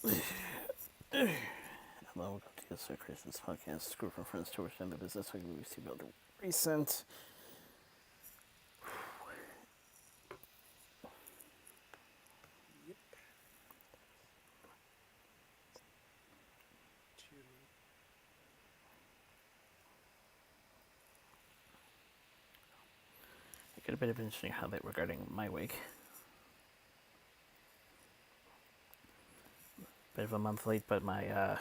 Hello, welcome to Yoda Soda Creations podcast. Group of friends to work in the business we movies to build recent. Yep. I get a bit of an interesting highlight regarding my week. Bit of a month late, but my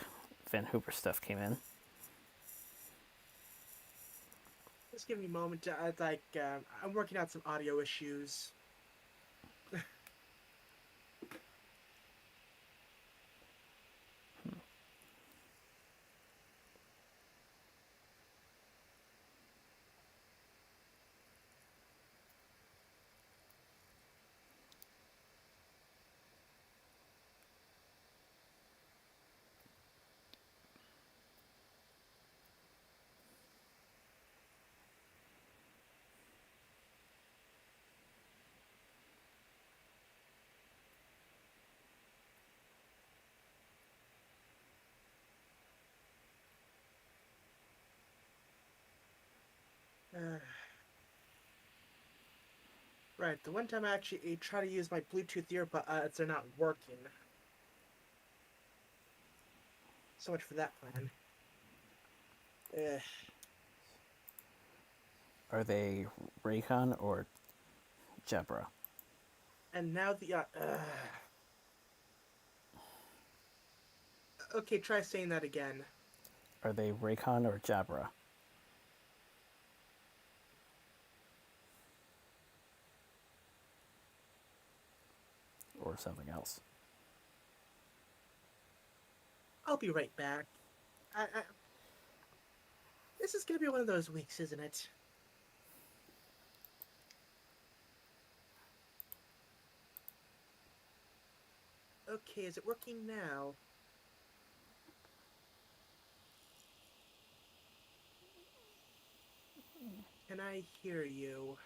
Van Hooper stuff came in. Just give me a moment to, I'm working out some audio issues. Right, the one time I actually try to use my Bluetooth earbuds, they're not working. So much for that plan. Ugh. Are they Raycon or Jabra? And now okay, try saying that again. Are they Raycon or Jabra? Or something else? I'll be right back. This is gonna be one of those weeks, isn't it? Okay, is it working now? Can I hear you?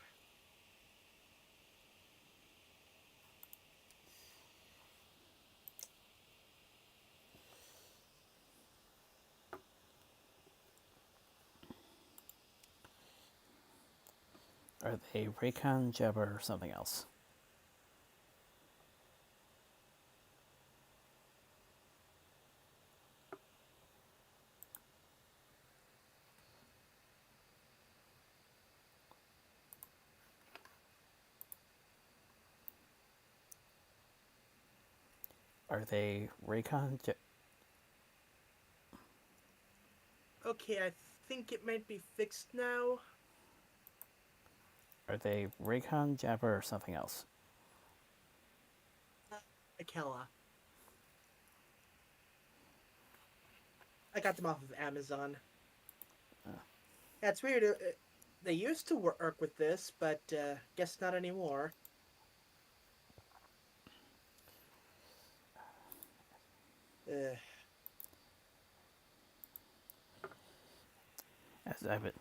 Are they Raycon, Jabra, or something else? Are they Raycon? Okay, I think it might be fixed now. Are they Raycon, Jabra, or something else? Akela. I got them off of Amazon. Yeah, it's weird. They used to work with this, but guess not anymore. Uh, As I was,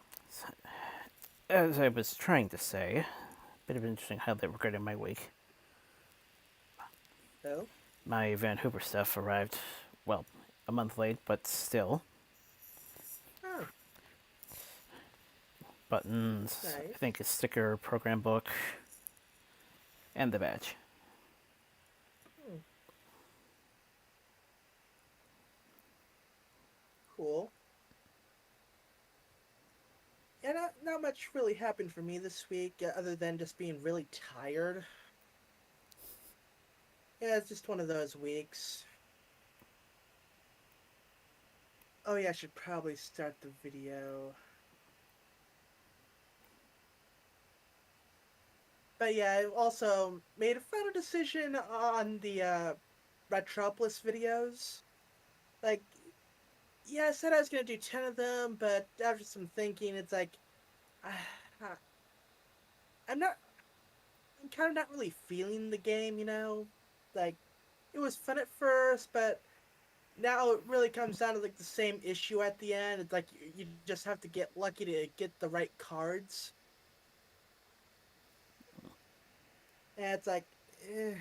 as I was trying to say, a bit of an interesting highlight regarding my week. oh, My Van Hooper stuff arrived, well, a month late, but still. oh, Buttons, I nice. think a sticker, program book, and the badge. Hmm, cool. Yeah, not much really happened for me this week, other than just being really tired. Yeah, it's just one of those weeks. Oh yeah, I should probably start the video. But yeah, I also made a final decision on the Retropolis videos. Like, yeah, I said I was gonna do 10 of them, but after some thinking, it's like, uh, I'm not, I'm kind of not really feeling the game. Like, it was fun at first, but now it really comes down to like the same issue at the end. It's like you just have to get lucky to get the right cards. And it's like, eh.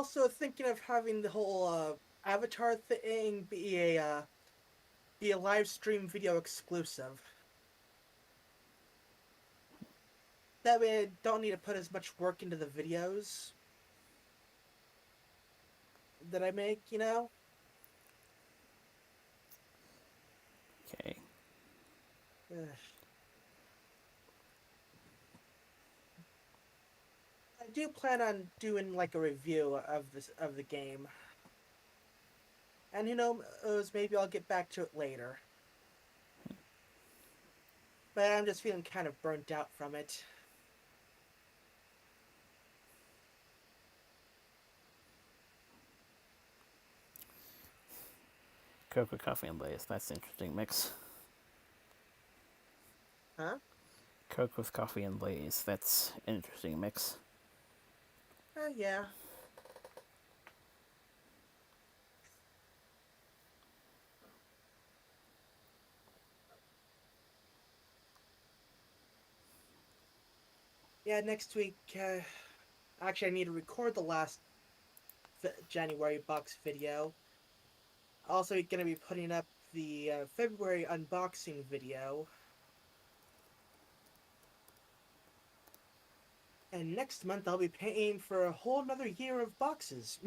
also thinking of having the whole Avatar thing be a live stream video exclusive. That way, I don't need to put as much work into the videos that I make. You know. Okay. Ugh. I do plan on doing like a review of the game, and who knows, maybe I'll get back to it later. But I'm just feeling kind of burnt out from it. Coke with coffee and Lay's. That's an interesting mix. Huh? Coke with coffee and Lay's. That's an interesting mix. Oh yeah. Yeah, next week. Actually, I need to record the last January box video. Also, going to be putting up the February unboxing video. And next month, I'll be paying for a whole nother year of boxes.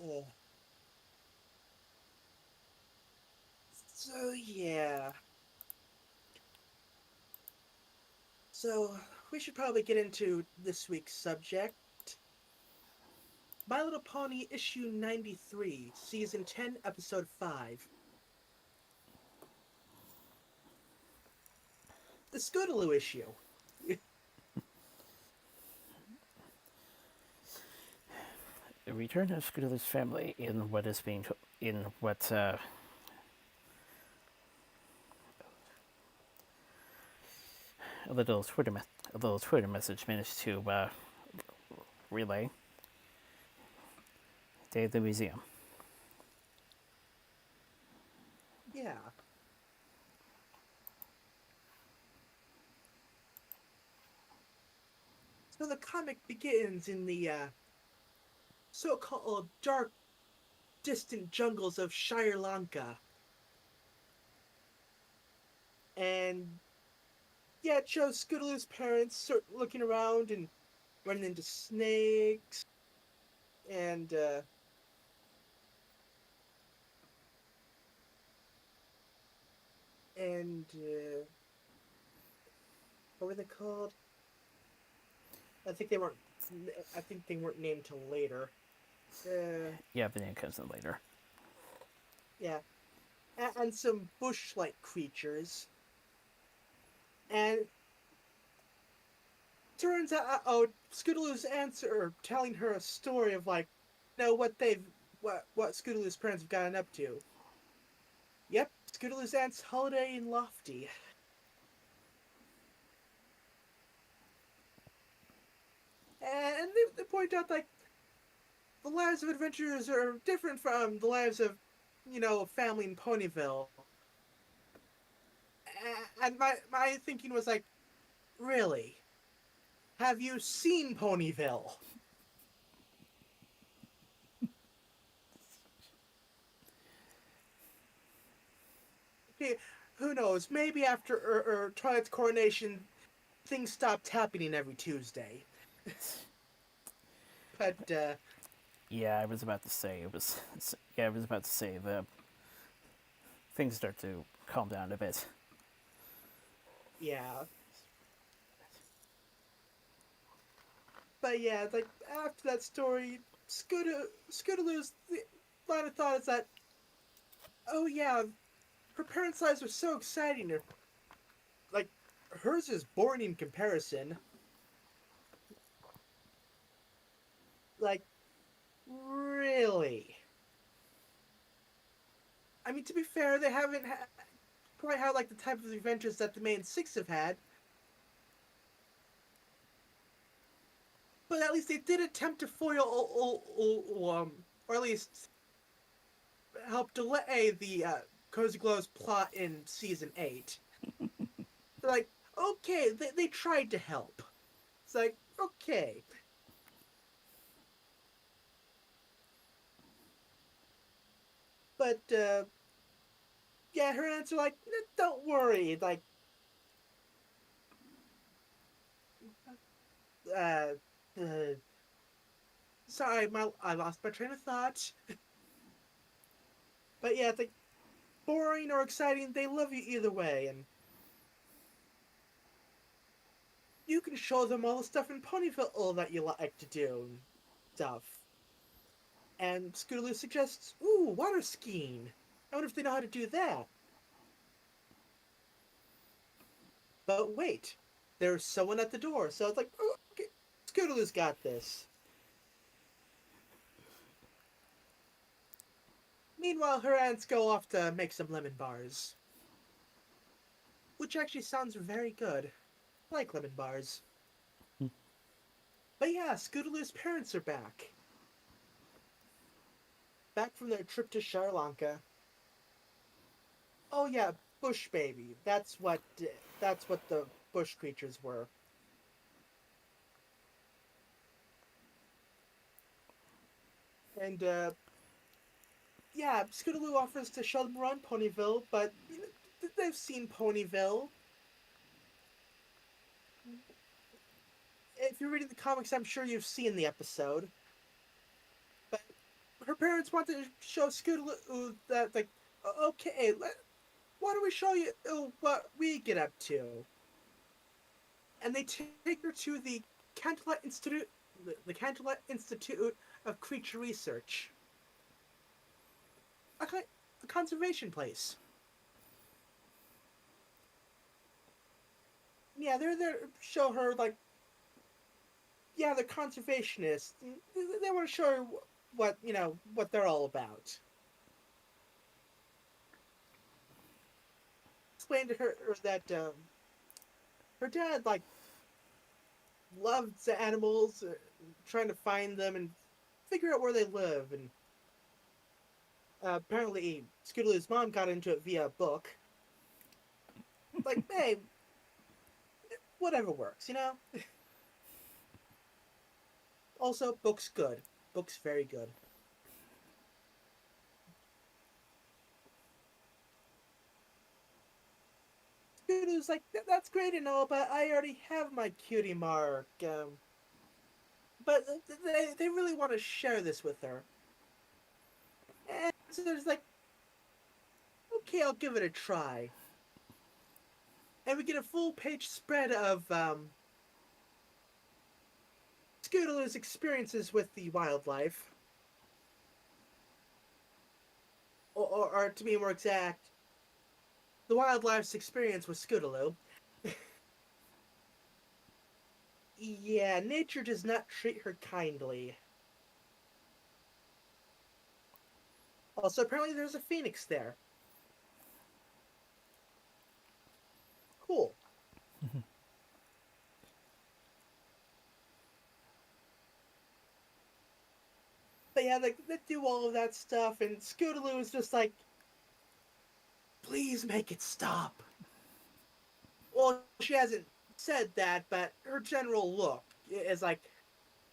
Ugh. So, yeah. So, we should probably get into this week's subject. My Little Pony issue 93, season 10, episode 5. The Scootaloo issue. The return of Scootaloo's family in what is being in what a little Twitter message managed to relay. Day at the museum. Yeah. So the comic begins in the so-called dark, distant jungles of Sri Lanka. And yeah, it shows Scootaloo's parents looking around and running into snakes and and what were they called? I think they weren't. I think they weren't named till later. Yeah, the name comes in later. Yeah, and some bush-like creatures. And turns out, oh, Scootaloo's answer telling her a story of like, what Scootaloo's parents have gotten up to. Yep, Scootaloo's aunt's holiday in Lofty. And they point out like the lives of adventurers are different from the lives of, a family in Ponyville. And my thinking was like, really? Have you seen Ponyville? Okay, who knows? Maybe after Twilight's coronation, things stopped happening every Tuesday. But Yeah, I was about to say it was. Yeah, I was about to say the things start to calm down a bit. yeah, but yeah, it's like after that story, Scootaloo's line of thought is that, oh yeah, her parents' lives were so exciting. Like hers is boring in comparison. Like really. I mean, to be fair, they haven't quite had like the type of adventures that the main six have had. but at least they did attempt to foil, or at least help delay the Cozy Glow's plot in season 8. They're like, okay, they tried to help. It's like, okay. But, yeah, her answer, like, don't worry. Like, uh, uh sorry, I lost my train of thought. But yeah, it's like, boring or exciting, they love you either way. And you can show them all the stuff in Ponyville that you like to do and stuff. And Scootaloo suggests, ooh, water skiing. I wonder if they know how to do that. But wait, there's someone at the door. So it's like, oh, okay, Scootaloo's got this. Meanwhile, her aunts go off to make some lemon bars. Which actually sounds very good. I like lemon bars. But yeah, Scootaloo's parents are back. Back from their trip to Sri Lanka. Oh yeah, bush baby. That's what the bush creatures were. And yeah, Scootaloo offers to show them around Ponyville, but they've seen Ponyville. If you're reading the comics, I'm sure you've seen the episode. But her parents want to show Scootaloo that, like, okay, why don't we show you what we get up to? And they take her to the Cantala Institute, the Cantala Institute of Creature Research, a, a conservation place. Yeah, they're there to show her, like, yeah, they're conservationists. They want to show her what they're all about. Explain to her that her dad, like, loved the animals, trying to find them and figure out where they live. And apparently, Scootaloo's mom got into it via a book. Like, hey, whatever works. Also, book's good. Book's very good. Scootaloo's like, that's great and all, but I already have my cutie mark. But they really want to share this with her. And so there's like, okay, I'll give it a try. And we get a full page spread of Scootaloo's experiences with the wildlife. Or to be more exact, the wildlife's experience with Scootaloo. Yeah, nature does not treat her kindly. Also, apparently there's a phoenix there. Cool. But yeah, they do all of that stuff, and Scootaloo is just like, please make it stop. Well, she hasn't said that, but her general look is like,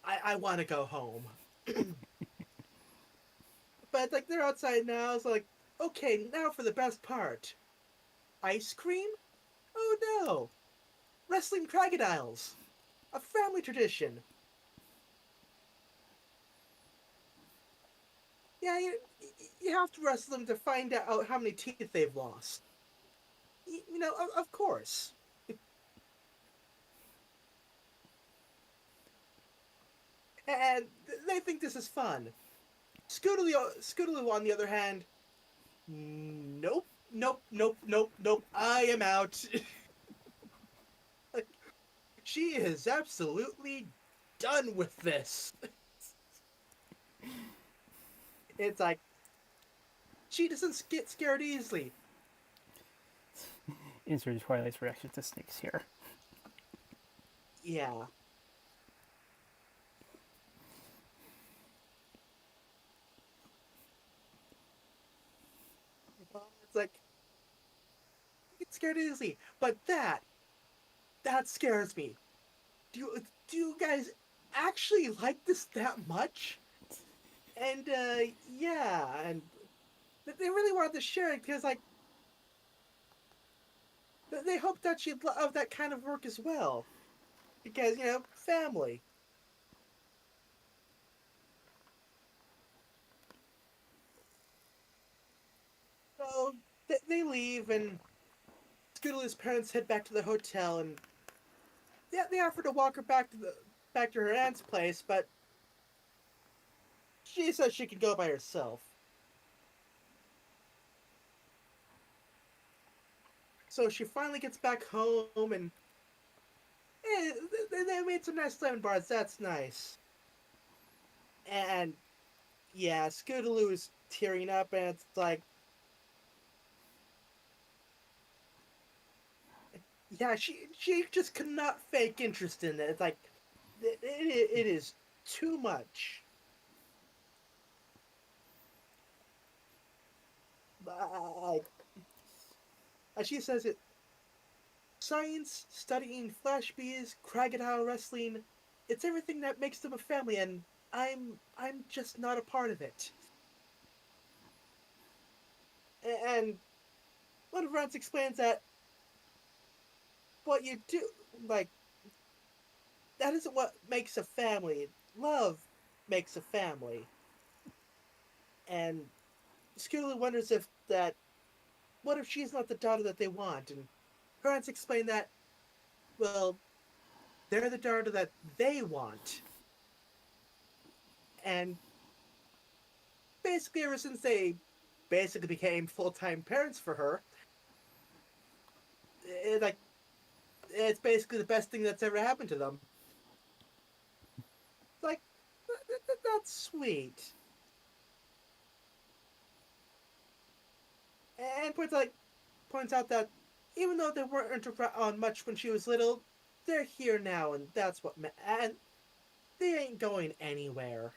I want to go home. But like they're outside now, it's like, okay, now for the best part. Ice cream? Oh no! Wrestling crocodiles! A family tradition. Yeah, you have to wrestle them to find out how many teeth they've lost. Of course. And they think this is fun. Scootaloo, on the other hand, nope, nope, nope, nope, nope. I am out. Like, she is absolutely done with this. It's like she doesn't get scared easily. Insert Twilight's reaction to snakes here. Yeah. It's like you get scared easily, but that scares me. Do you guys actually like this that much? And yeah, and they really wanted to share it because like they hoped that she'd love that kind of work as well because family. So they leave and Scootaloo's parents head back to the hotel and they offer to walk her back to her aunt's place, but she says she can go by herself. So she finally gets back home and they made some nice lemon bars. That's nice. And yeah, Scootaloo is tearing up, and it's like, yeah, she just could not fake interest in it. It's like it is too much. Like as she says it, science, studying flash bees, crocodile wrestling, it's everything that makes them a family, and I'm just not a part of it. And one of her aunts explains that what you do, like that isn't what makes a family. Love makes a family. And Scootaloo wonders if that what if she's not the daughter that they want? And her aunts explain that, well, they're the daughter that they want. And basically, ever since they basically became full time parents for her, like it's basically the best thing that's ever happened to them. Like that's sweet. And points out that even though they weren't on much when she was little, they're here now, and that's and they ain't going anywhere.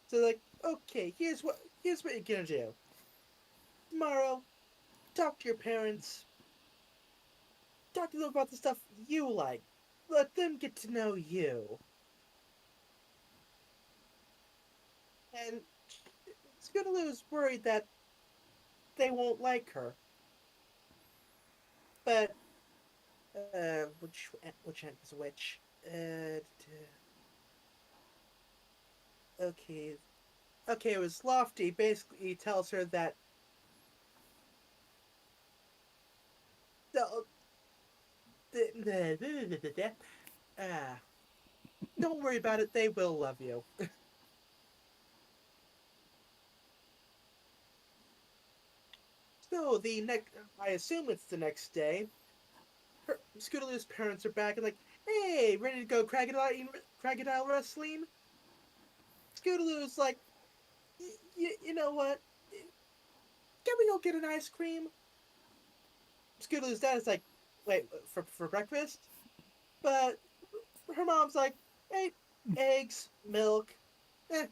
So like, okay, here's what you're gonna do. Tomorrow, talk to your parents. Talk to them about the stuff you like. Let them get to know you. And Scootaloo's worried that they won't like her. But which aunt was which? Okay, okay. It was Lofty. Basically, he tells her that the, ah, don't worry about it. They will love you. So the next, I assume it's the next day. Scootaloo's parents are back and like, hey, ready to go crocodile wrestling? Scootaloo's like, you know what? Can we go get an ice cream? Scootaloo's dad is like, wait, for breakfast? But her mom's like, hey, eggs, milk, eh,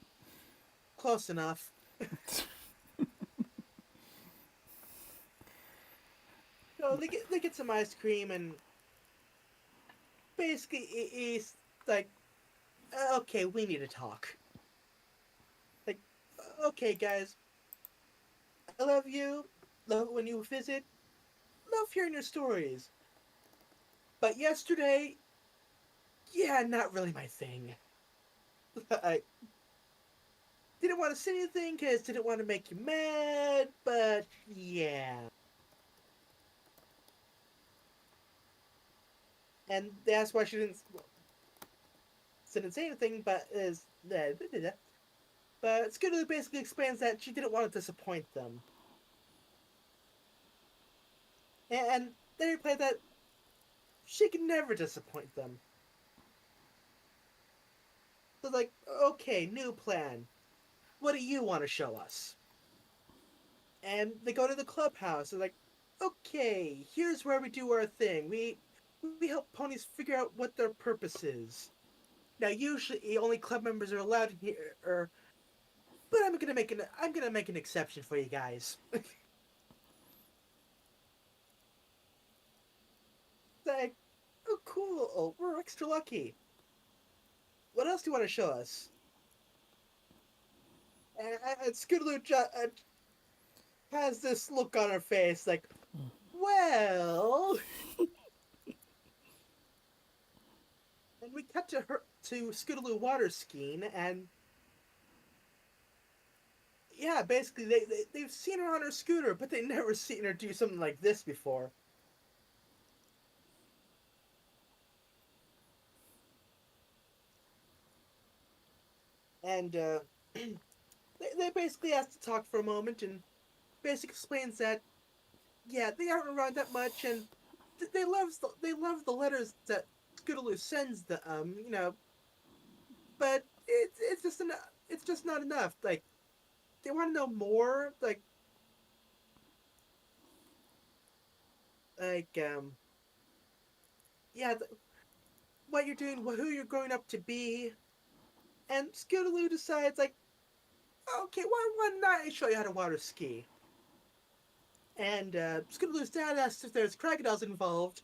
close enough. So they get some ice cream and basically he's like, okay, we need to talk. Like, okay, guys, I love you. Love it when you visit. Love hearing your stories. But yesterday, yeah, not really my thing. I didn't want to say anything because didn't want to make you mad, but yeah. And that's why she didn't say anything, but is but Scooter basically explains that she didn't want to disappoint them. And they reply that she can never disappoint them. So like, okay, new plan. What do you want to show us? And they go to the clubhouse. They're like, okay, here's where we do our thing. We help ponies figure out what their purpose is. Now, usually, only club members are allowed in here, but I'm gonna make an exception for you guys. Like, oh cool, oh, we're extra lucky. What else do you want to show us? And Scootaloo has this look on her face, like, well, and we cut to her to Scootaloo water skiing, and yeah, basically they've seen her on her scooter, but they've never seen her do something like this before. And they basically asked to talk for a moment, and basically explains that yeah, they aren't around that much, and they love the letters that Scootaloo sends you know, but it's just not enough. Like they want to know more, like yeah, what you're doing, who you're growing up to be, and Scootaloo decides like, okay, why not I show you how to water ski? And Scootaloo's dad asks if there's crocodiles involved.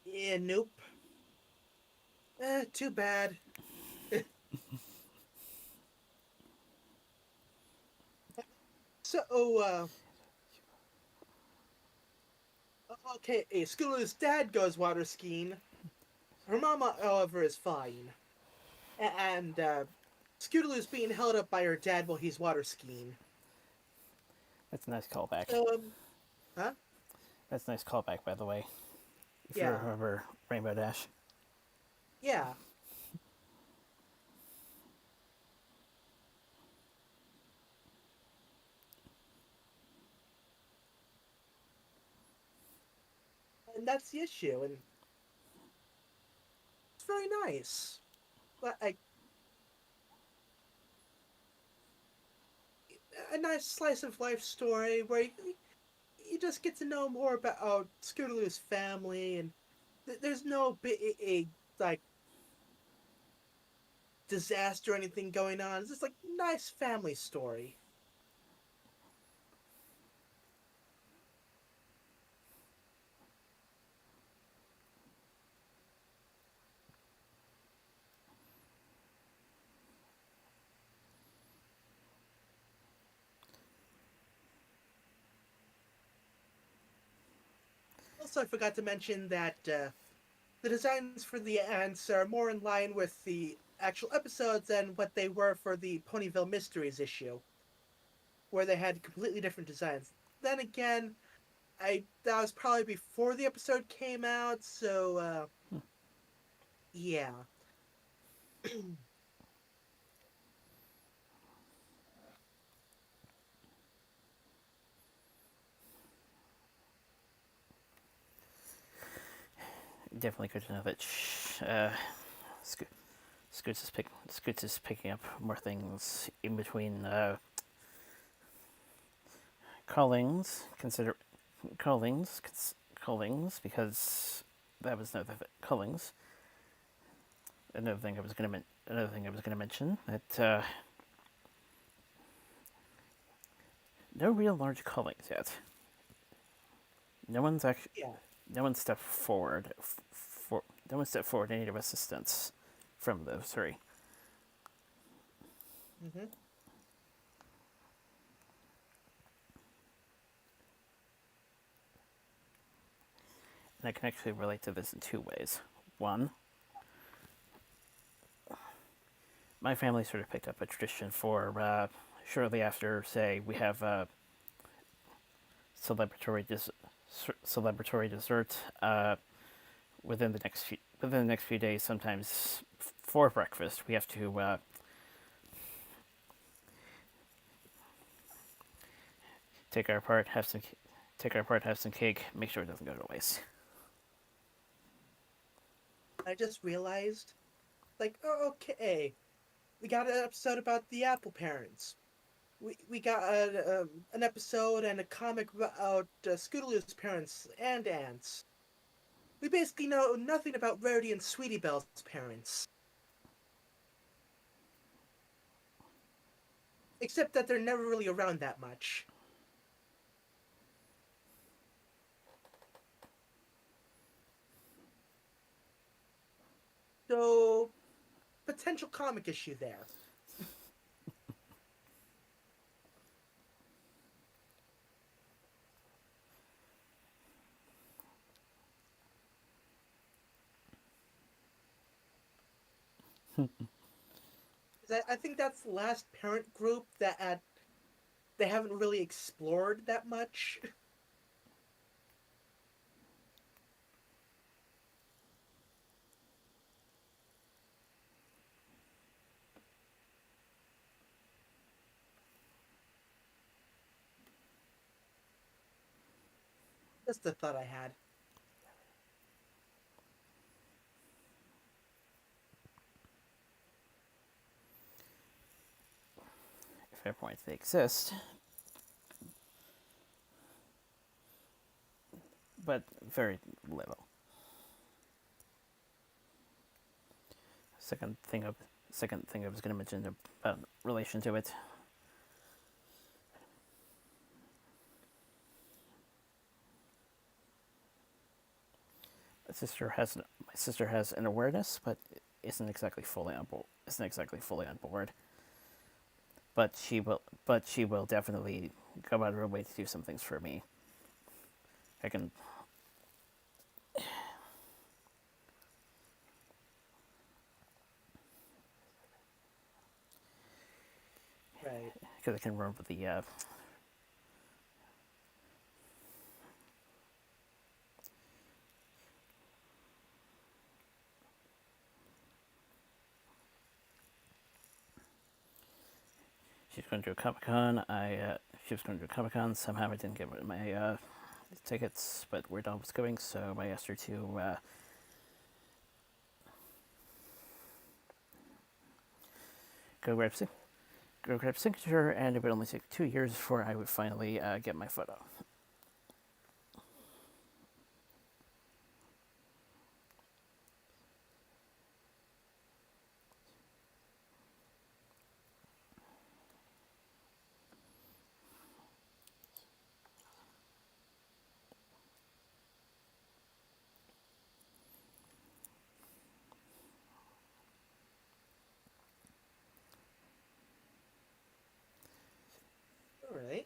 Yeah, nope. Too bad. So, okay, Scootaloo's dad goes water skiing. Her mama, however, is fine. And Scootaloo's being held up by her dad while he's water skiing. That's a nice callback. So, huh? That's a nice callback, by the way. If you Yeah, remember Rainbow Dash. yeah. And that's the issue, and it's very nice. Like a nice slice of life story where you just get to know more about Scootaloo's family, and there's no big like disaster or anything going on. It's just like nice family story. Also, I forgot to mention that the designs for the ants are more in line with the actual episodes than what they were for the Ponyville Mysteries issue, where they had completely different designs. Then again, I that was probably before the episode came out, so yeah. Definitely good to know that Sco- Scoots is picking up more things in between callings. Consider callings because that was callings. Another thing I was gonna mention that no real large callings yet. No one's actually Yeah. no one stepped forward for no one stepped forward in need of assistance from those three. Hmm. And I can actually relate to this in two ways. One, my family sort of picked up a tradition for shortly after, say, we have celebratory des- celebratory dessert within the next few days. Sometimes for breakfast, we have to take our part, have some cake, make sure it doesn't go to waste. I just realized, like, oh, okay, we got an episode about the Apple parents. We got an episode and a comic about Scootaloo's parents and aunts. We basically know nothing about Rarity and Sweetie Belle's parents. except that they're never really around that much. So, potential comic issue there. I think that's the last parent group that they haven't really explored that much. That's the thought I had. Fair point, they exist, but very little. Second thing I was going to mention about relation to it. My sister has an awareness, but isn't exactly fully on board. But she will definitely go out of her way to do some things for me. I can Right. because I can remember the she's going to a Comic Con. She was going to a Comic Con. Somehow I didn't get my tickets, but word on was going, so I asked her to go grab signature, and it would only take 2 years before I would finally get my photo. All right.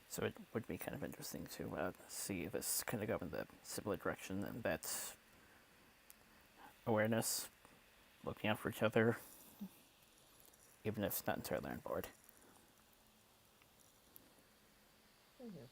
So it would be kind of interesting to see this kind of go in the similar direction, and that awareness, looking out for each other, even if it's not entirely on board. Mhm.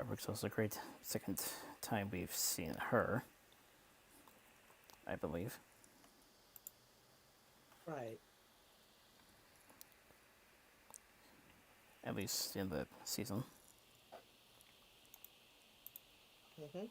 Artwork's also great. Second time we've seen her, I believe. Right. At least in the season. Mm-hmm.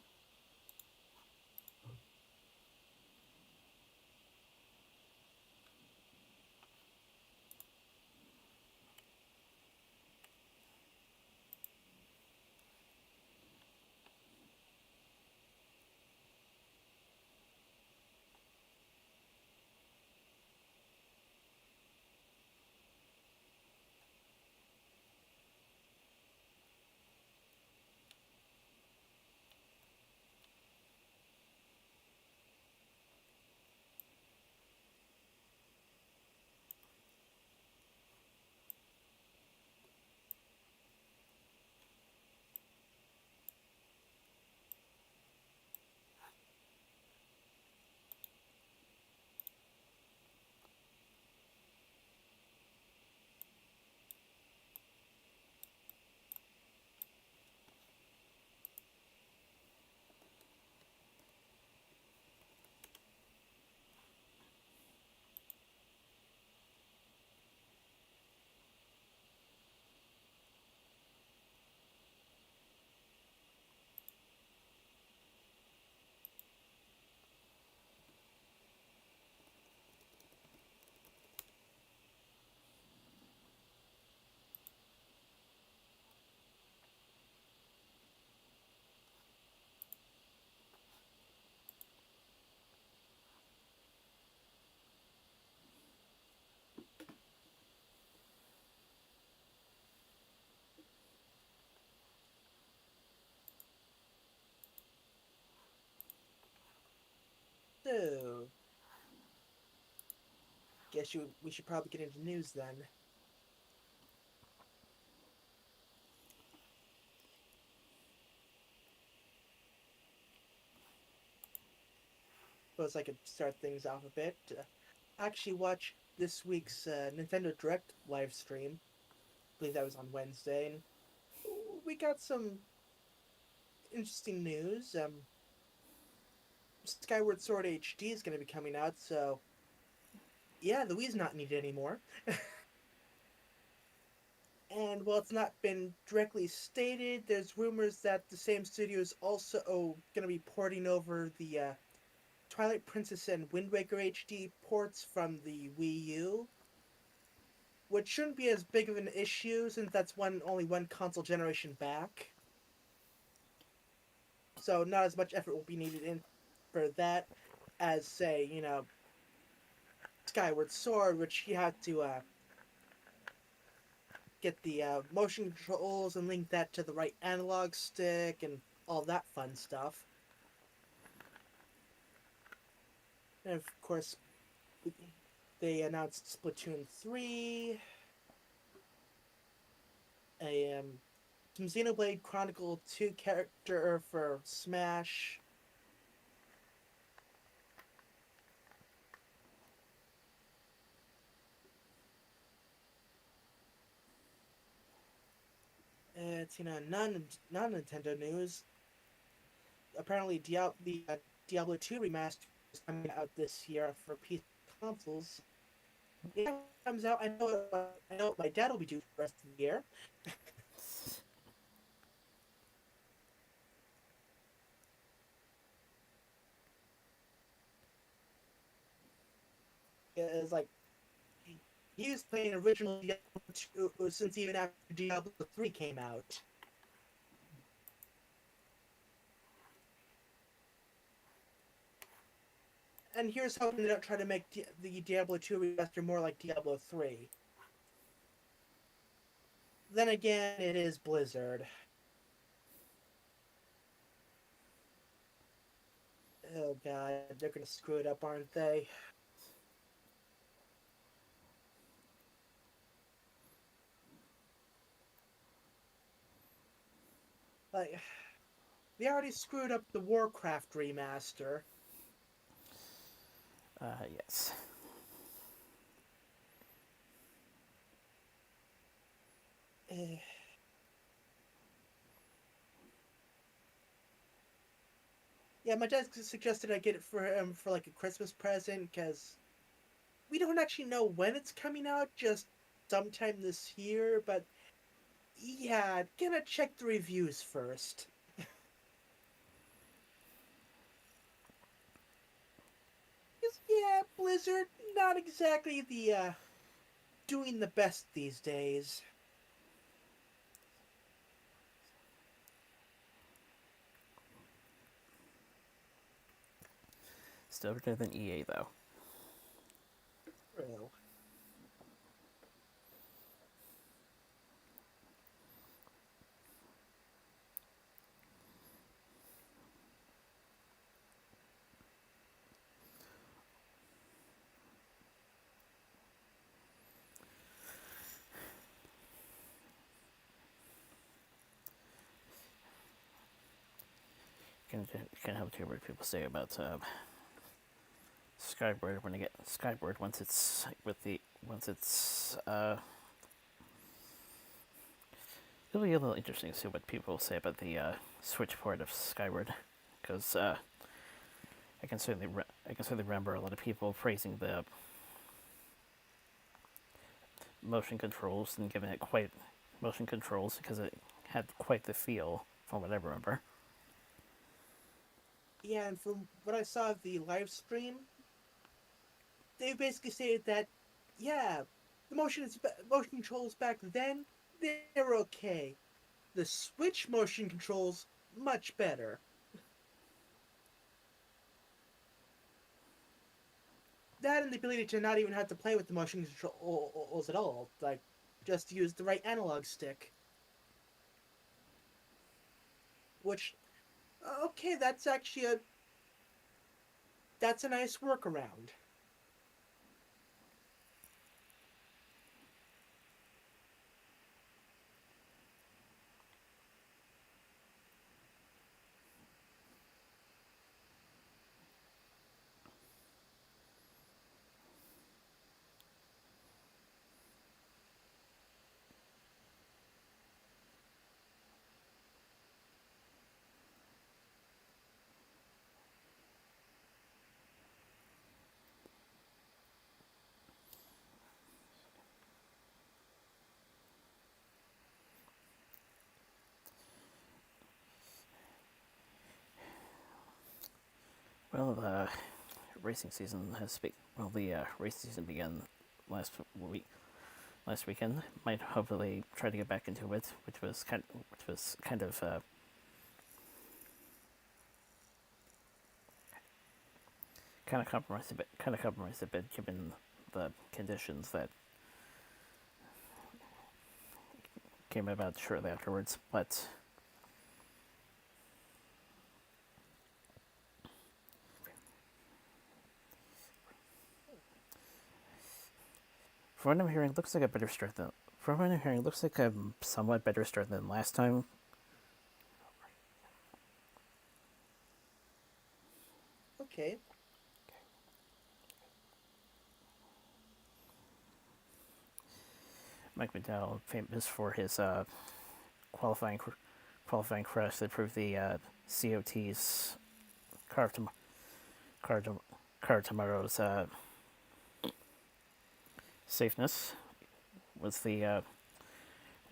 So, we should probably get into news then. Suppose I could start things off a bit. Actually, watch this week's Nintendo Direct live stream. I believe that was on Wednesday, and we got some interesting news. Skyward Sword HD is going to be coming out, so yeah, the Wii's not needed anymore. And while it's not been directly stated, there's rumors that the same studio is also going to be porting over the Twilight Princess and Wind Waker HD ports from the Wii U, which shouldn't be as big of an issue since that's only one console generation back. So not as much effort will be needed in for that as say, Skyward Sword, which you have to get the motion controls and link that to the right analog stick and all that fun stuff. And of course, they announced Splatoon 3, some Xenoblade Chronicle 2 character for Smash. It's non Nintendo news. Apparently, Diablo 2 remaster is coming out this year for PC consoles. Yeah, when it comes out. I know what my dad will be doing for the rest of the year. It's like he was playing original Diablo 2 since even after Diablo 3 came out. And here's hoping they don't try to make the Diablo 2 remaster more like Diablo 3. Then again, it is Blizzard. Oh god, they're gonna screw it up, aren't they? Like, they already screwed up the Warcraft remaster. Yes. Eh, Yeah, my dad suggested I get it for him for like a Christmas present because we don't actually know when it's coming out, just sometime this year. But yeah, gonna check the reviews first. 'Cause, yeah, Blizzard not exactly the doing the best these days. Still better than EA though. True. Can't help to hear what people say about Skyward when I get Skyward once it's with the once it's it'll be a little interesting to see what people say about the Switch port of Skyward, because I can certainly remember a lot of people praising the motion controls and giving it quite motion controls because it had quite the feel from what I remember. Yeah, and from what I saw of the live stream, they basically stated that, yeah, the motion controls back then they were okay. The Switch motion controls much better. That and the ability to not even have to play with the motion controls at all, like just use the right analog stick. Which, okay, that's a nice workaround. Well, the racing season has the racing season began last week. Last weekend, might hopefully try to get back into it, which was kind of compromised a bit given the conditions that came about shortly afterwards. But from what I'm hearing, looks like a better start than. From what I'm hearing, looks like a somewhat better start than last time. Okay. Mike McDowell, famous for his qualifying qualifying crash that proved the COT's car to, car, to, car tomorrow's safeness, was the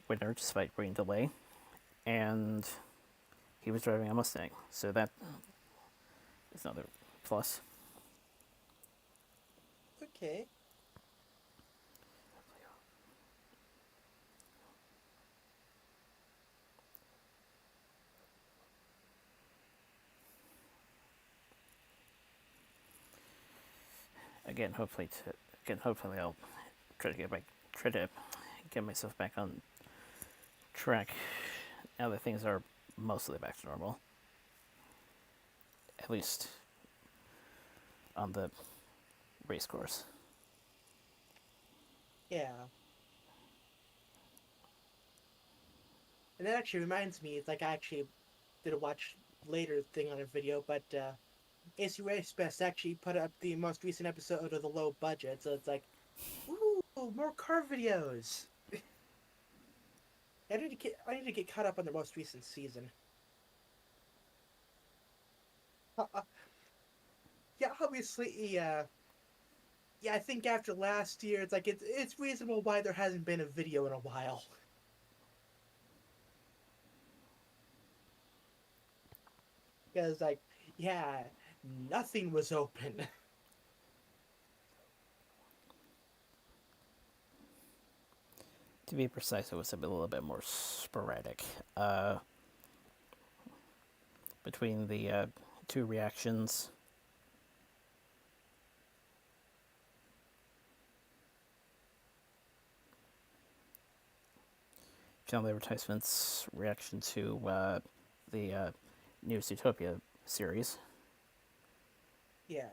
winner despite rain delay, and he was driving a Mustang, so that is another plus. Okay. Again, hopefully I'll try to try to get myself back on track now that things are mostly back to normal, at least on the race course. Yeah. And that actually reminds me, it's like I actually did a watch later thing on a video, but AC Race Best actually put up the most recent episode of the low budget, so it's like, ooh, more car videos. I need to get caught up on the most recent season. Yeah, obviously, yeah. I think after last year, it's like it's reasonable why there hasn't been a video in a while. Because like, yeah, nothing was open. To be precise, it was a little bit more sporadic. Between the two reactions, channel advertisements, reaction to the new Zootopia series, Yeah.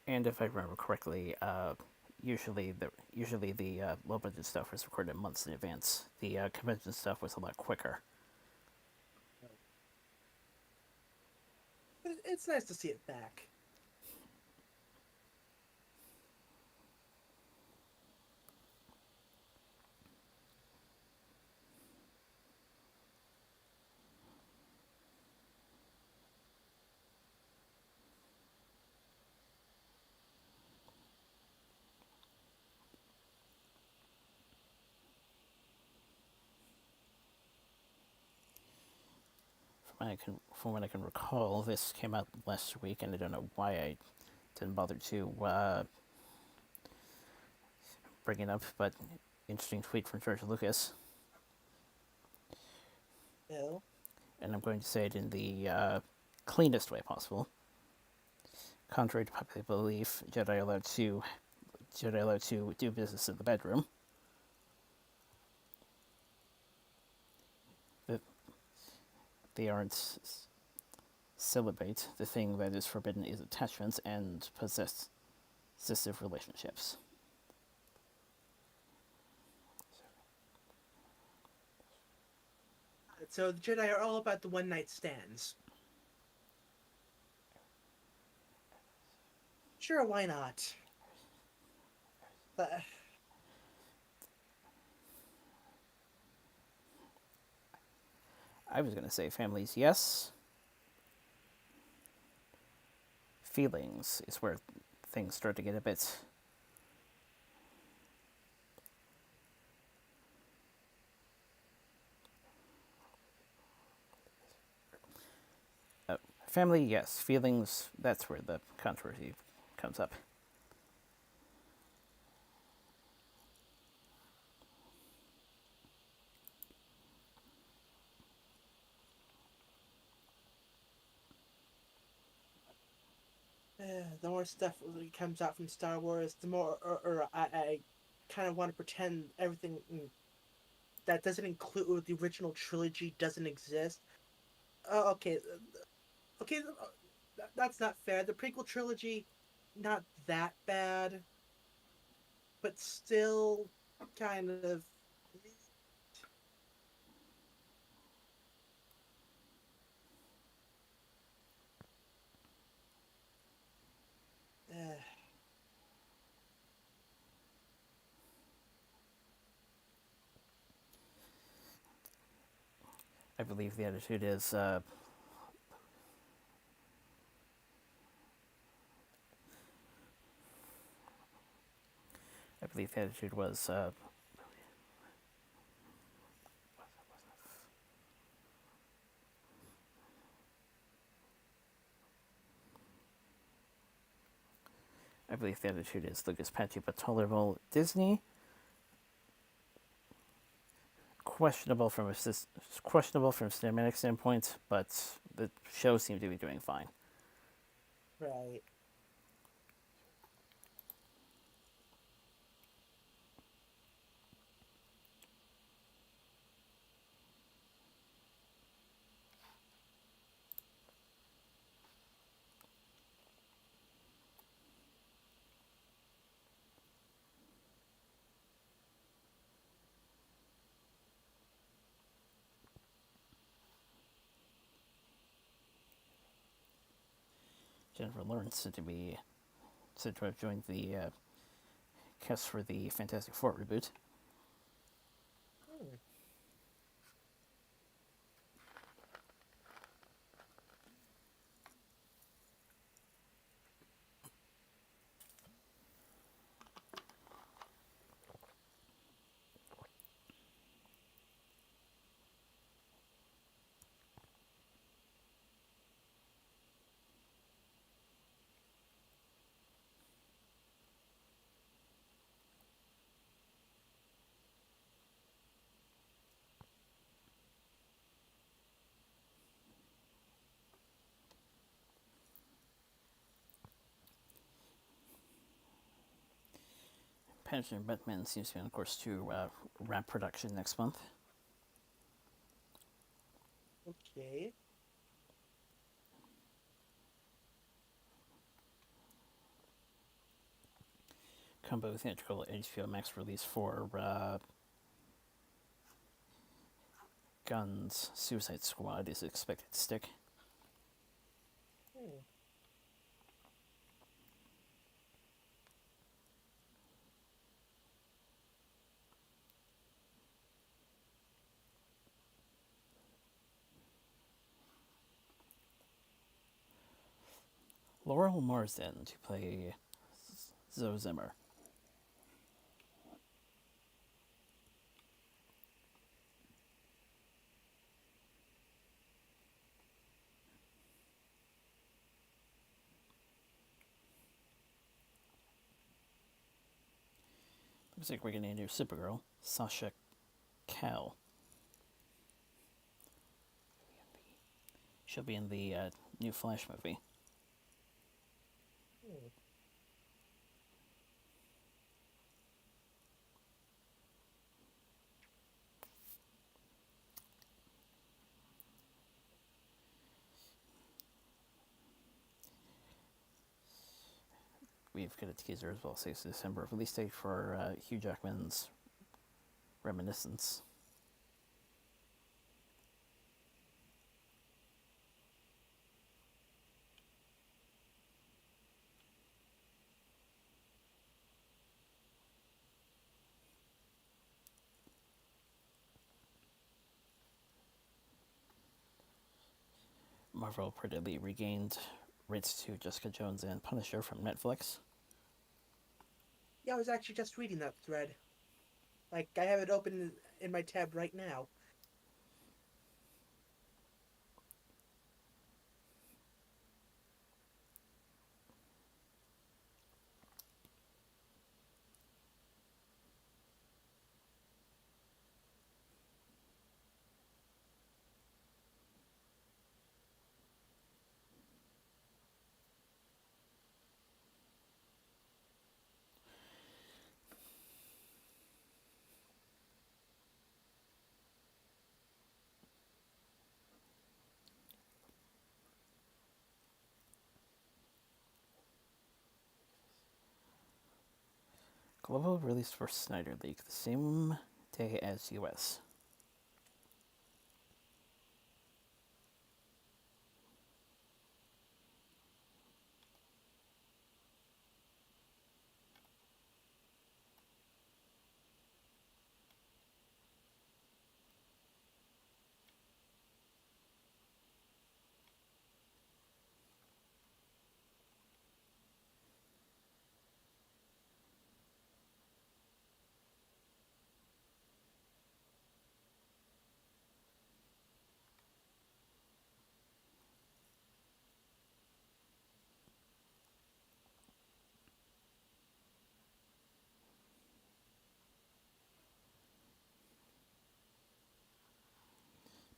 and if I remember correctly, usually the low budget stuff was recorded months in advance. The convention stuff was a lot quicker. It's nice to see it back. From what I can recall, this came out last week, and I don't know why I didn't bother to bring it up. But interesting tweet from George Lucas, Bill. and I'm going to say it in the cleanest way possible. Contrary to popular belief, Jedi allowed to do business in the bedroom. That they aren't celibate. The thing that is forbidden is attachments and possessive relationships. So the Jedi are all about the one night stands. Sure, why not? But I was going to say families, yes. Feelings is where things start to get a bit. Family, yes. Feelings, that's where the controversy comes up. the more stuff that comes out from Star Wars, the more I kind of want to pretend everything that doesn't include the original trilogy doesn't exist. Okay, okay, that's not fair. The prequel trilogy, not that bad, but still kind of. Uh, I believe the attitude is I believe the attitude was I believe the attitude is Lucas patchy but tolerable. Disney, questionable from a cinematic standpoint, but the show seemed to be doing fine. right. Jennifer Lawrence said to have joined the cast for the Fantastic Four reboot. Hmm. Patterson Batman seems to be on course to wrap production next month. Okay. Combo theatrical HBO Max release for Gunn's Suicide Squad is expected to stick. Hmm. Laurel Marsden to play Zoe Zimmer. Looks like we're getting a new Supergirl, Sasha Cal. She'll be in the new Flash movie. Hmm. We've got a teaser as well, 6th December release date for Hugh Jackman's Reminiscence. Marvel reportedly regained rights to Jessica Jones and Punisher from Netflix. Yeah, I was actually just reading that thread. Like, I have it open in my tab right now. Global released for Snyder League the same day as US.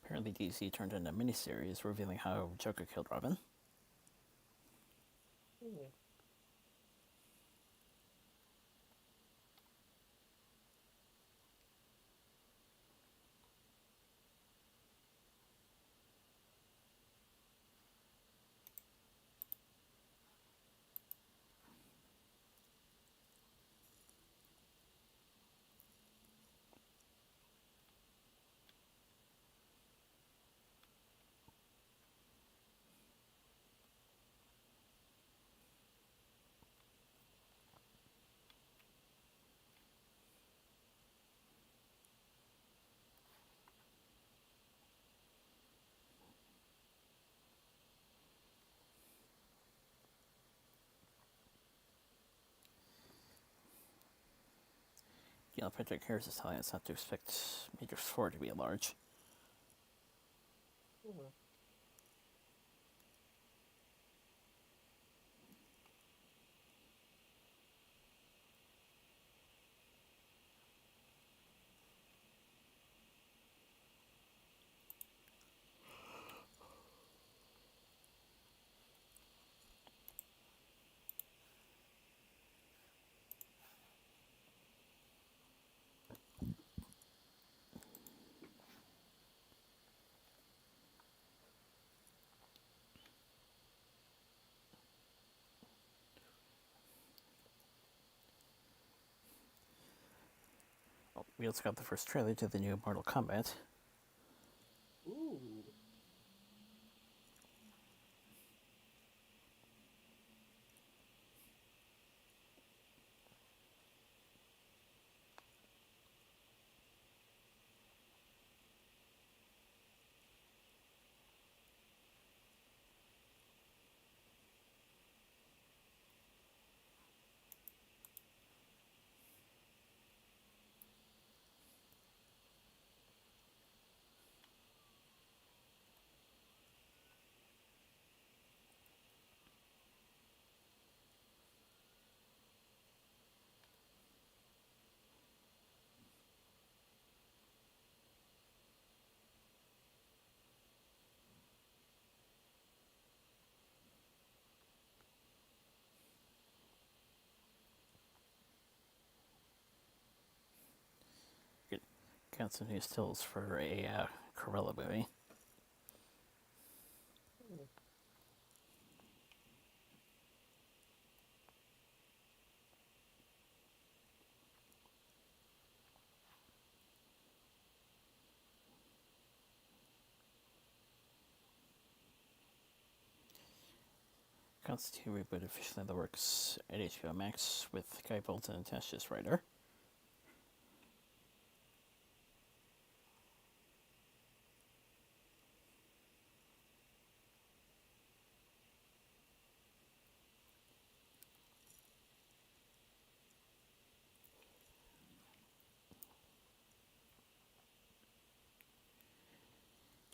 Apparently DC turned in a miniseries revealing how Joker killed Robin. Hmm. Patrick Harris is telling us not to expect Matrix 4 to be a large. Mhm. Oh, we also got the first trailer to the new Mortal Kombat. Ooh. Got some new stills for a Cruella movie. Hmm. Constantine reboot officially in the works at HBO Max with Guy Bolton and Tasha's writer.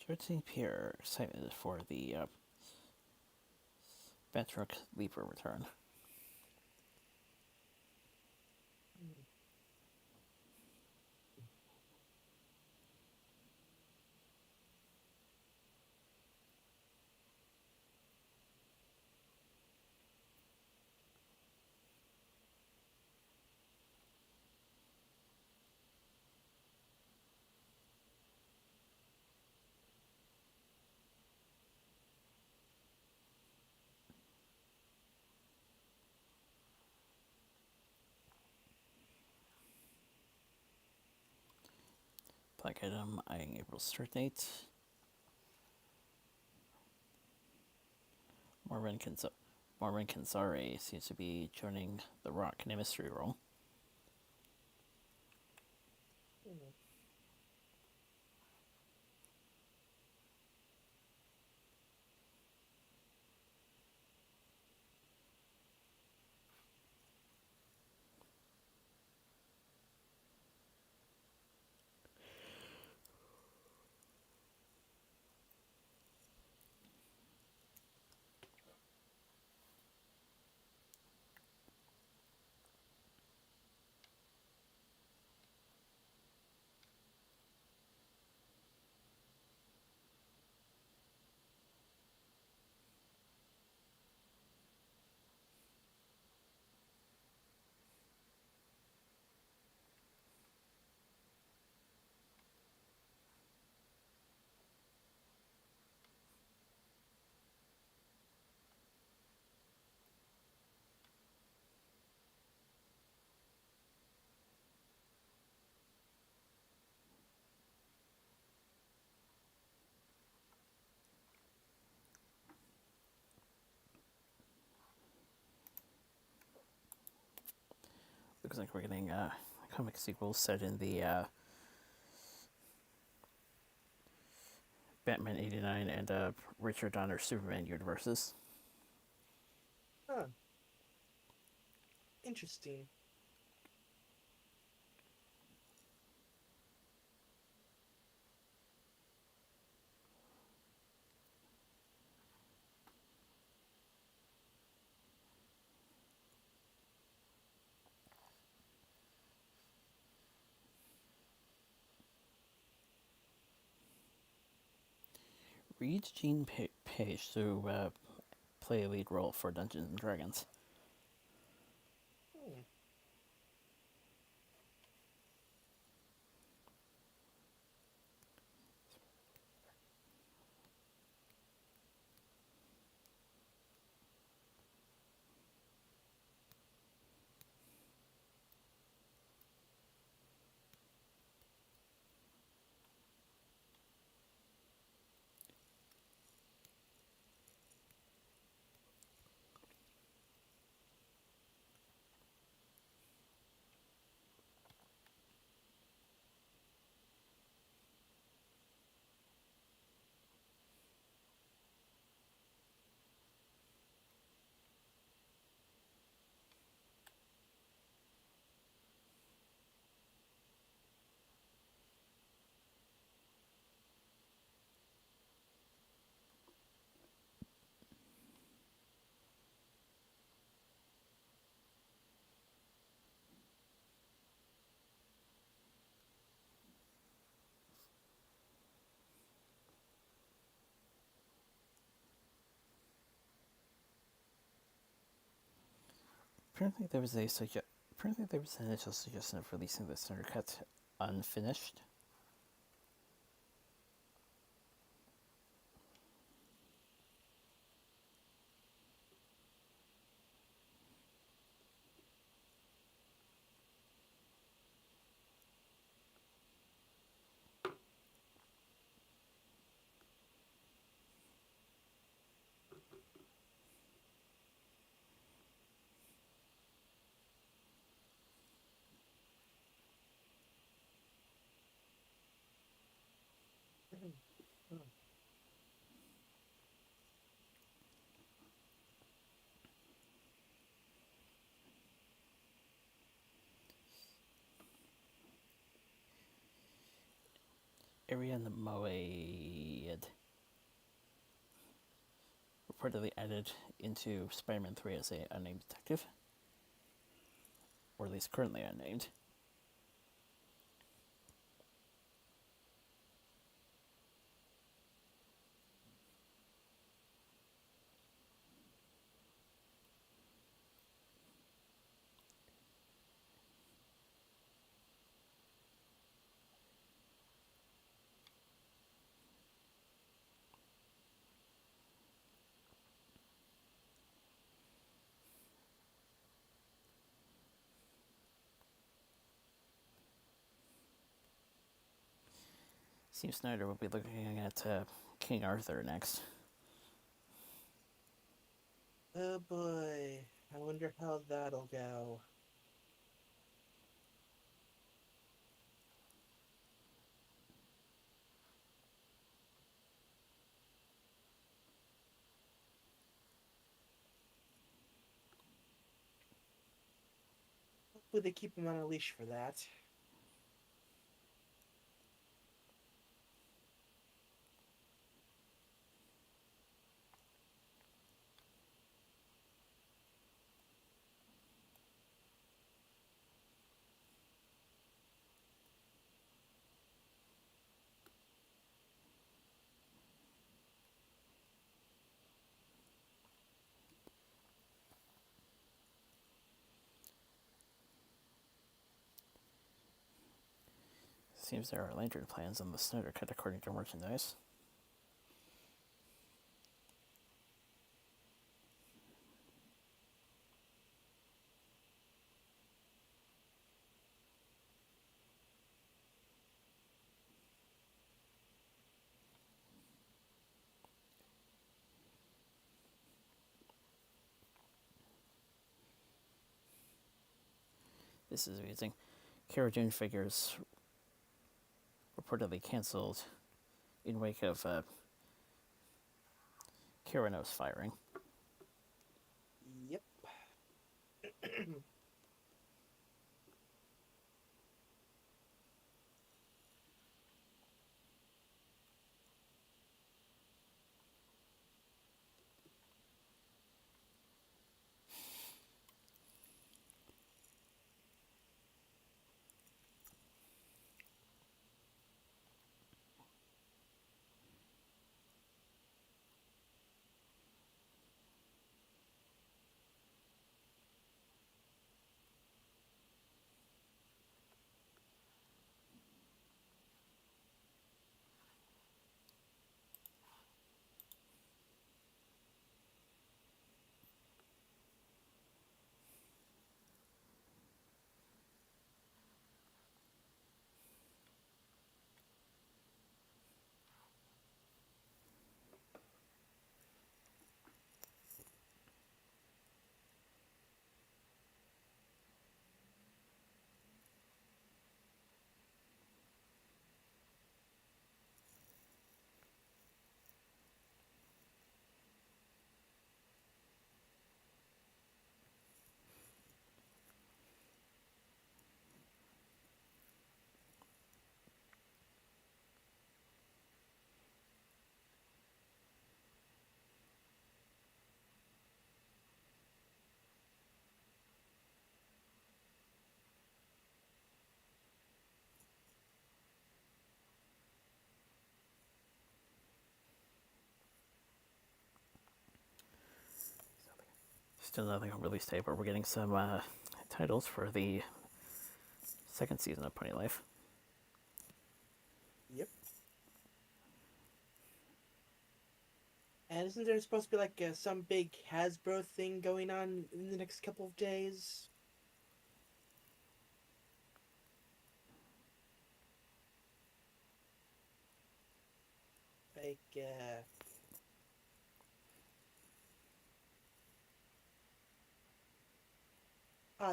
Jordan Pierre excited for the Batroc Leaper return. Hmm. Black Adam eyeing April start date. Marvin Kenzare seems to be joining The Rock in a mystery role. Hmm. Looks like we're getting a comic sequel set in the Batman 89 and Richard Donner Superman universes. Huh. Interesting. read Gene Page to play a lead role for Dungeons and Dragons. Hmm. Apparently, there was an initial suggestion of releasing the Snyder Cut unfinished. Arian Moayed reportedly added into Spider-Man 3 as a unnamed detective, or at least currently unnamed. Seems Snyder will be looking at King Arthur next. Oh boy, I wonder how that'll go. Hopefully they keep him on a leash for that. Seems there are lantern plans on the Snyder Cut according to merchandise. This is amusing. Cara Dune figures reportedly cancelled in wake of Karanos firing. Yep. Still another release date, but we're getting some titles for the second season of Pony Life. Yep. And isn't there supposed to be like some big Hasbro thing going on in the next couple of days? Like,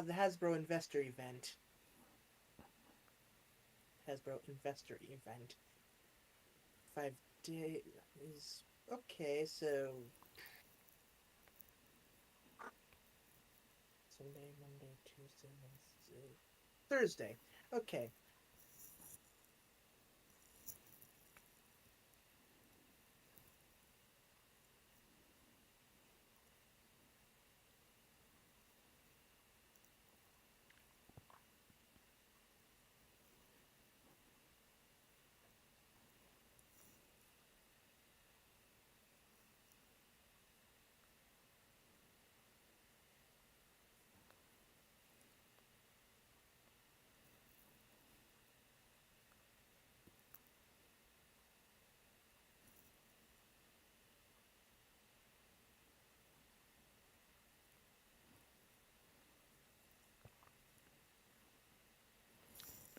the Hasbro Investor event. Hasbro Investor event. 5 days is okay. So Sunday, Monday, Tuesday, Wednesday, Thursday. Okay.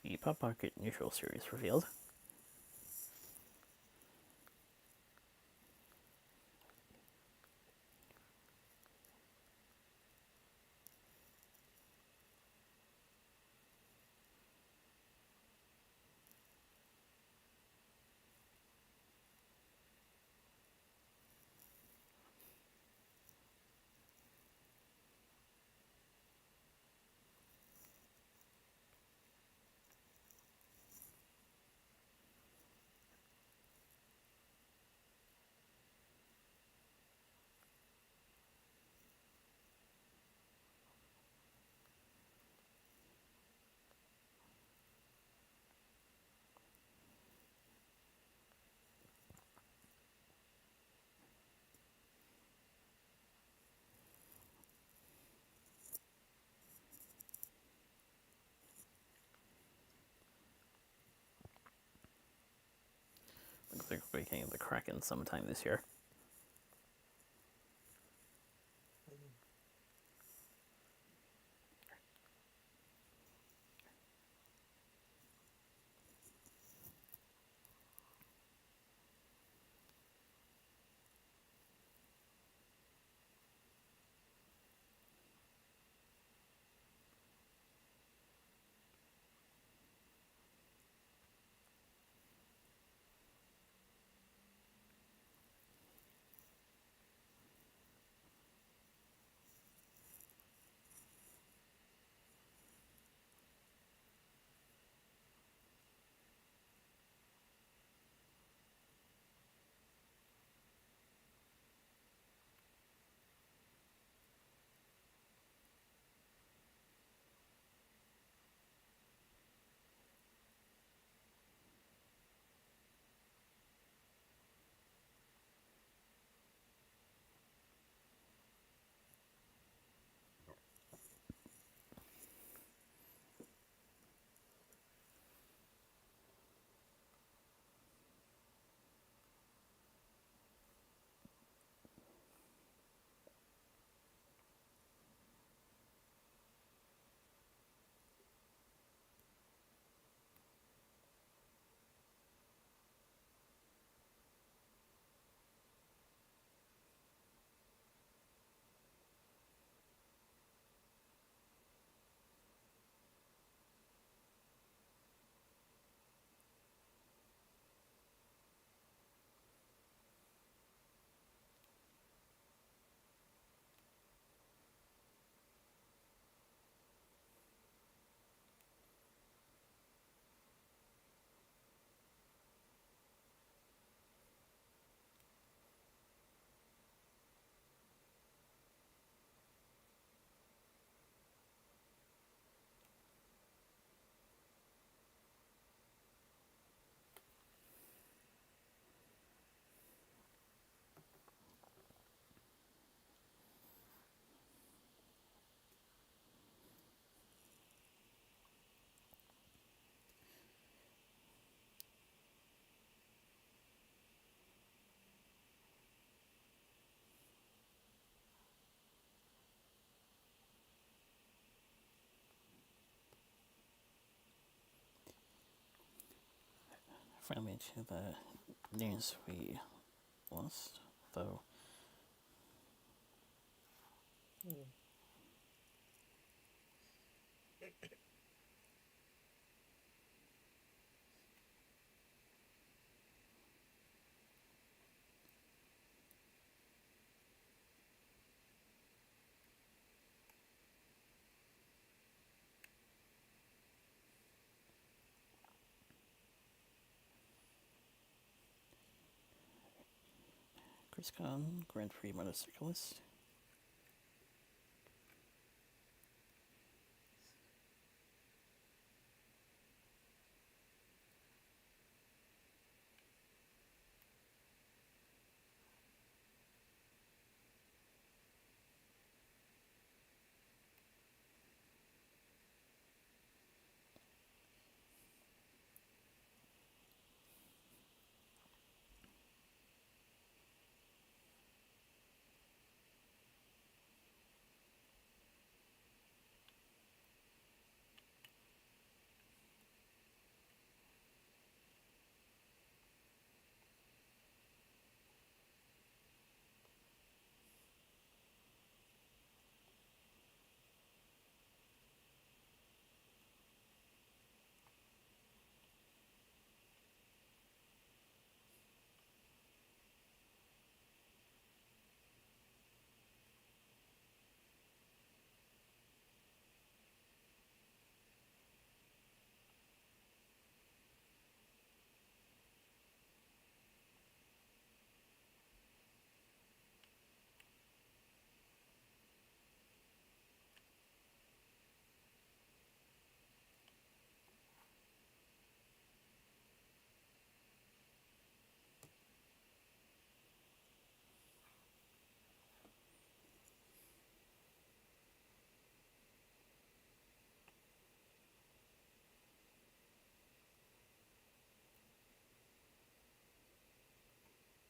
The Pop Pocket Neutral series revealed. Looks like we're getting the Kraken sometime this year. finally to the names we lost, though. Hmm. Chris Kahn, Grand Prix motorcyclist.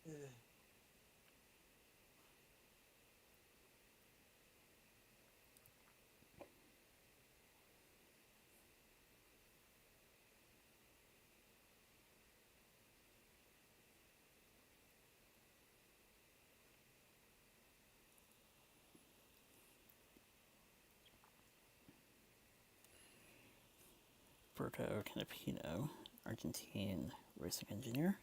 Ugh. Berto Canapino, Argentine racing engineer.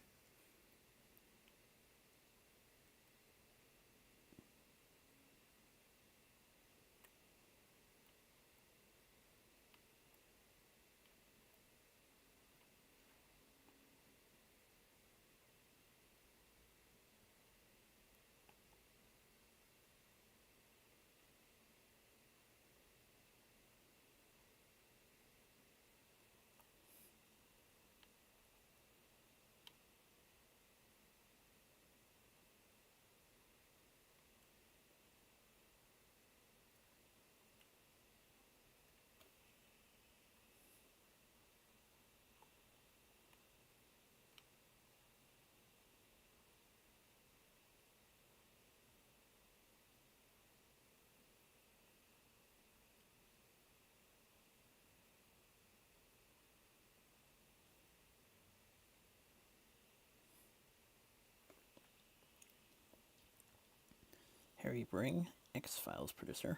Harry Bring, X-Files producer.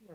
Hmm.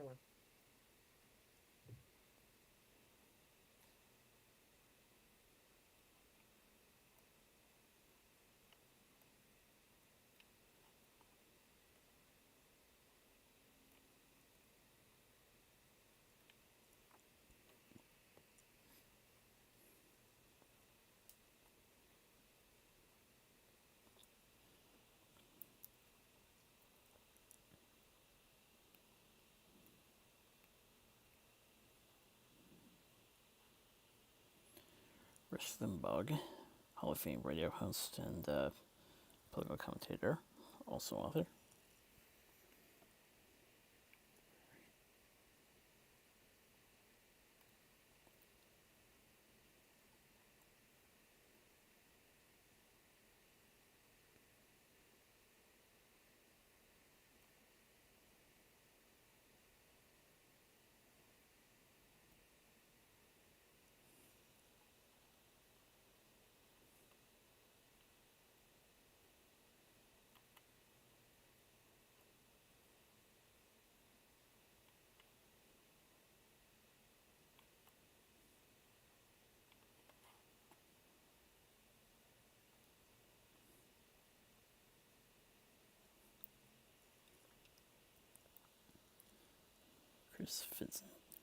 Rush Limbaugh, Hall of Fame radio host and political commentator, also author.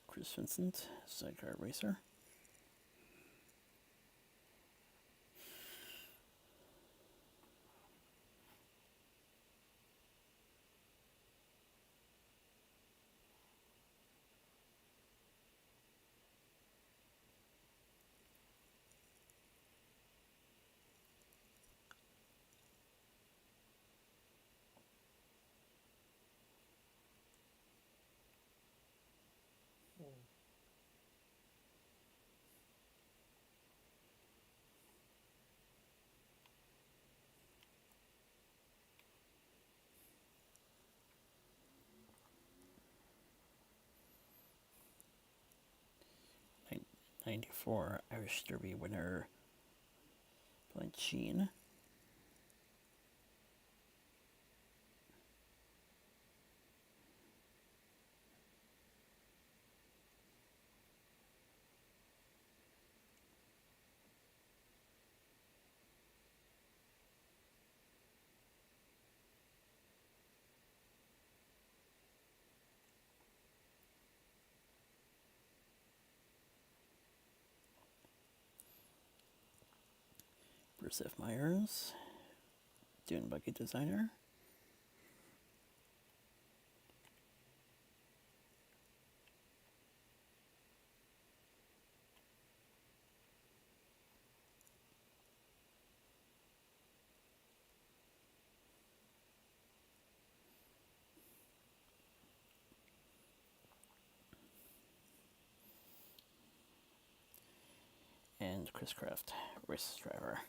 Chris Vincent, sidecar racer. Nin- 94 Irish Derby winner Blanchine. Bruce F. Myers, Dune Buggy designer. And Chris Kraft, race driver.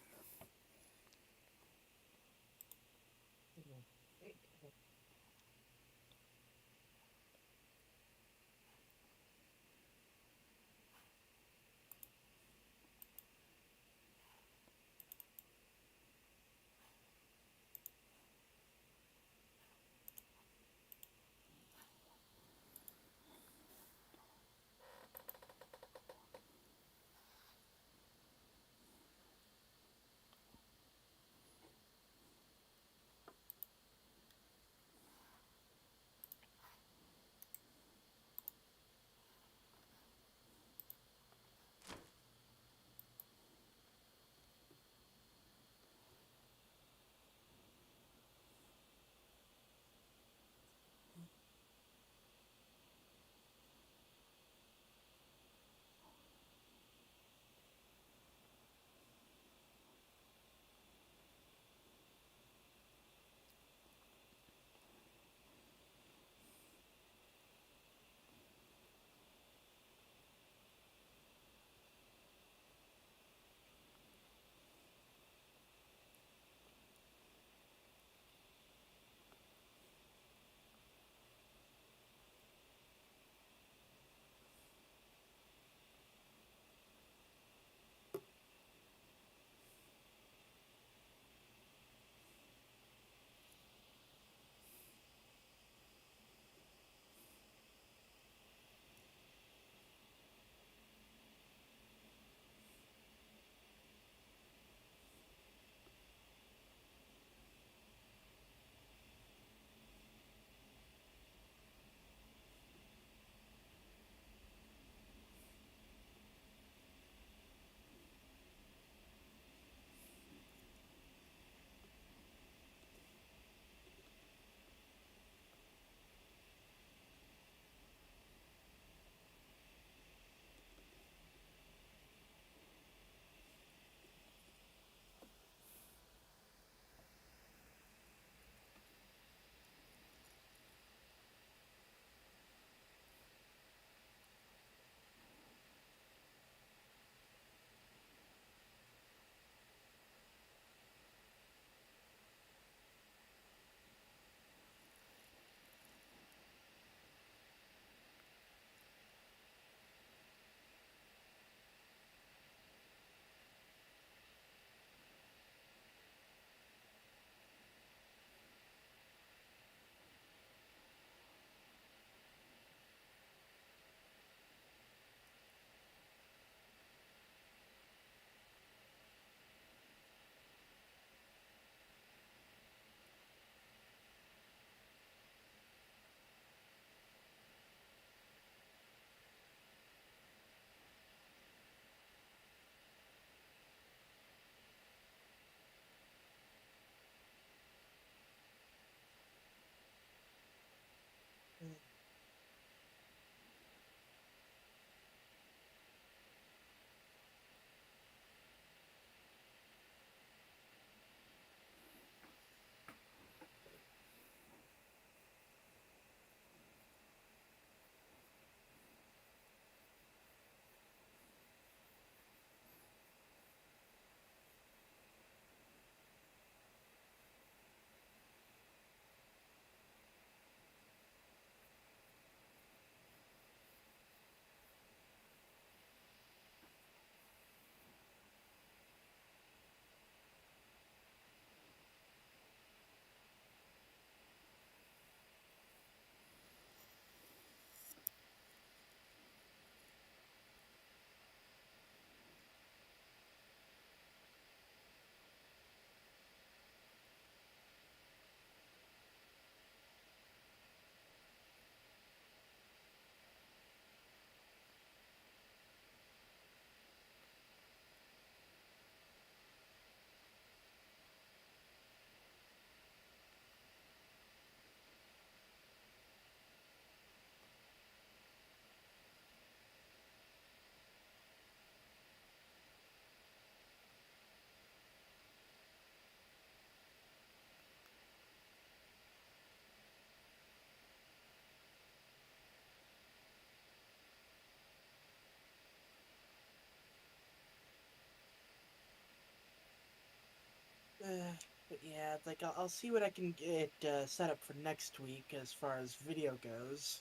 it's like I'll see what I can get set up for next week as far as video goes.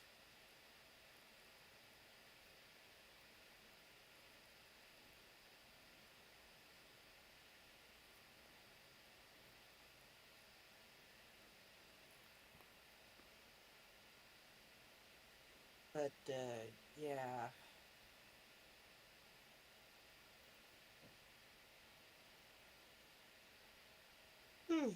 But yeah. Hmm.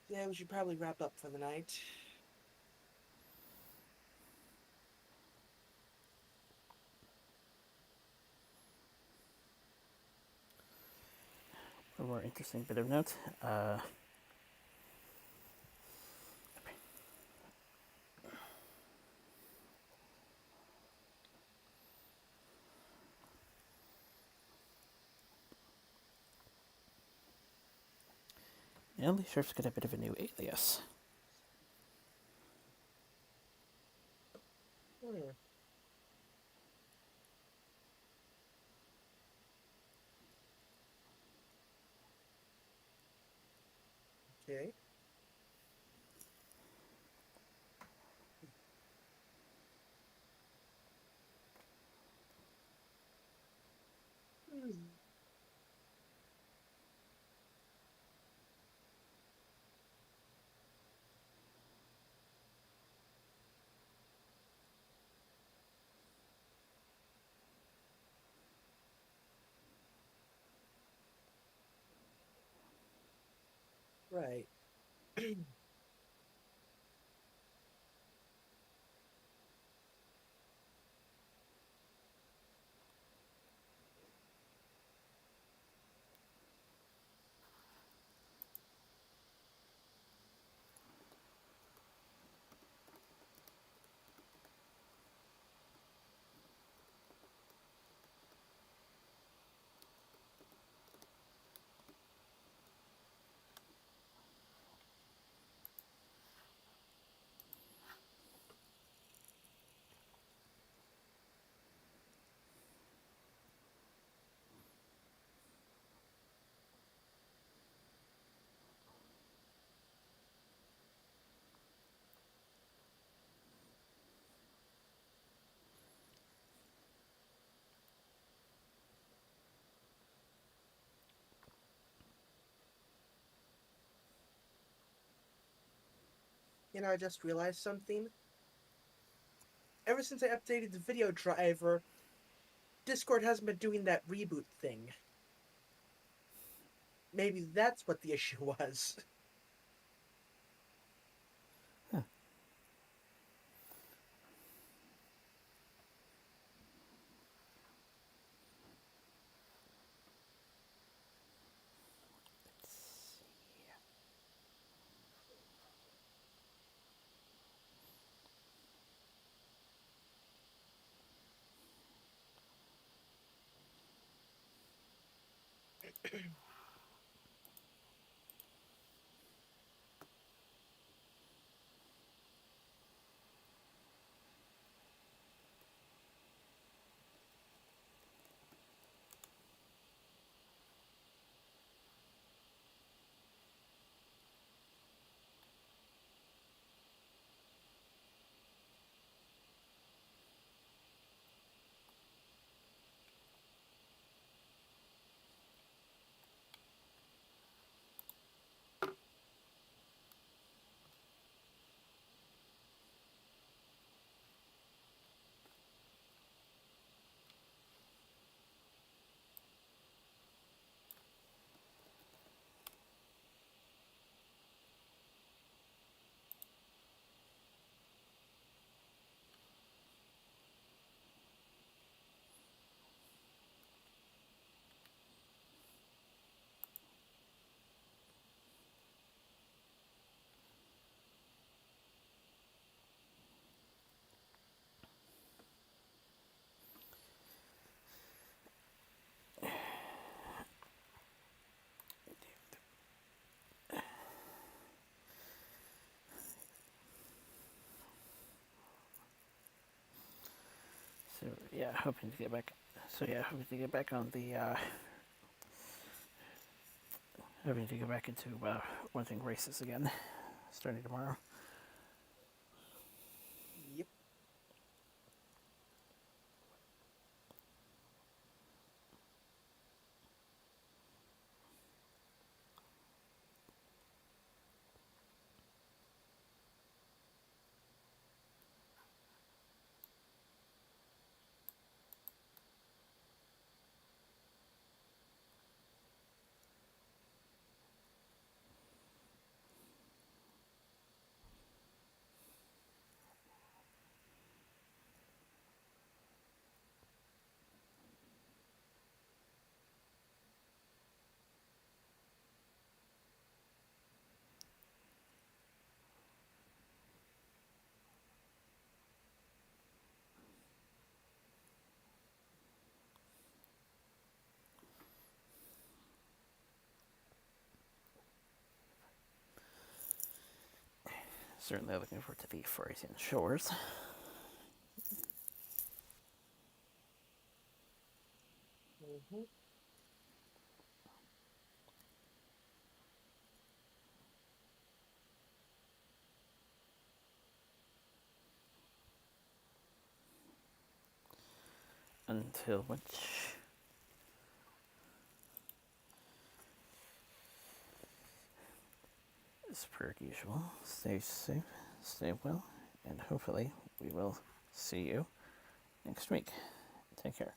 Yeah, we should probably wrap up for the night. One more interesting bit of note. MLP Sheriff's got a bit of a new alias. Hmm. Okay. Hmm. Right. I just realized something. Ever since I updated the video driver, Discord hasn't been doing that reboot thing. Maybe that's what the issue was. Huh. So yeah, hoping to get back. So yeah, hoping to get back on the. Hoping to get back into wanting races again, starting tomorrow. Yep. Certainly looking forward to the Frisian Shores. Mm-hmm. Until which, as per usual, stay safe, stay well, and hopefully we will see you next week. Take care.